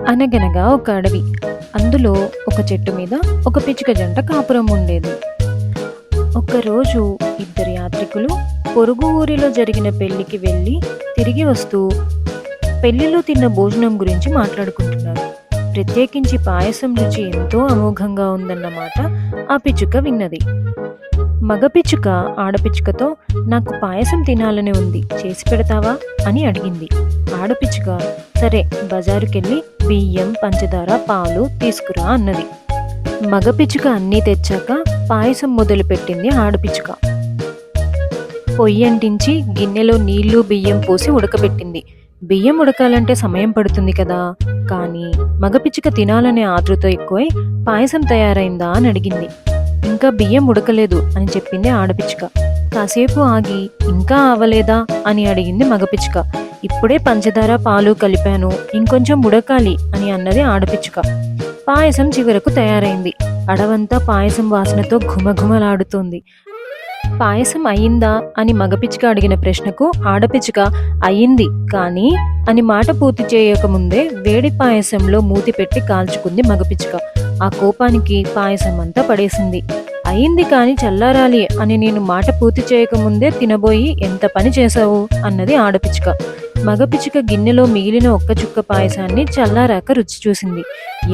అనగనగా ఒక అడవి. అందులో ఒక చెట్టు మీద ఒక పిచ్చుక జంట కాపురం ఉండేది. ఒకరోజు ఇద్దరు యాత్రికులు పొరుగు ఊరిలో జరిగిన పెళ్లికి వెళ్ళి తిరిగి వస్తూ పెళ్లిలో తిన్న భోజనం గురించి మాట్లాడుకుంటున్నారు. ప్రత్యేకించి పాయసం రుచి ఎంతో అమోఘంగా ఉందన్నమాట ఆ పిచ్చుక విన్నది. మగ పిచ్చుక ఆడపిచ్చుకతో నాకు పాయసం తినాలని ఉంది, చేసి పెడతావా అని అడిగింది. ఆడపిచ్చుక సరే, బజారుకెళ్ళి బియ్యం, పంచదార, పాలు తీసుకురా అన్నది. మగ పిచ్చుక అన్నీ తెచ్చాక పాయసం మొదలుపెట్టింది ఆడపిచ్చుక. పొయ్యి అంటించి గిన్నెలో నీళ్లు బియ్యం పోసి ఉడకబెట్టింది. బియ్యం ఉడకాలంటే సమయం పడుతుంది కదా, కానీ మగ పిచ్చుక తినాలనే ఆతృత ఎక్కువై పాయసం తయారైందా అని అడిగింది. ఇంకా బియ్యం ఉడకలేదు అని చెప్పింది ఆడపిచ్చుక. కాసేపు ఆగి ఇంకా అవ్వలేదా అని అడిగింది మగపిచ్చుక. ఇప్పుడే పంచదార పాలు కలిపాను, ఇంకొంచెం ఉడకాలి అని అన్నది ఆడపిచ్చుక. పాయసం చివరకు తయారైంది. అడవంతా పాయసం వాసనతో ఘుమఘుమలాడుతోంది. పాయసం అయిందా అని మగపిచ్చుక అడిగిన ప్రశ్నకు ఆడపిచ్చుక అయింది కానీ అని మాట పూర్తి చేయకముందే వేడి పాయసంలో మూతి పెట్టి కాల్చుకుంది మగపిచ్చుక. ఆ కోపానికి పాయసం అంతా పడేసింది. అయింది కాని చల్లారాలి అని నేను మాట పూర్తి చేయకముందే తినబోయి ఎంత పని చేశావు అన్నది ఆడపిచ్చుక. మగపిచ్చుక గిన్నెలో మిగిలిన ఒక్క చుక్క పాయసాన్ని చల్లారాక రుచి చూసింది.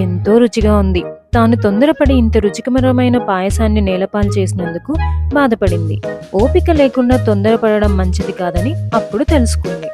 ఎంతో రుచిగా ఉంది. తాను తొందరపడి ఇంత రుచికరమైన పాయసాన్ని నేలపాలు చేసినందుకు బాధపడింది. ఓపిక లేకుండా తొందరపడడం మంచిది కాదని అప్పుడు తెలుసుకుంది.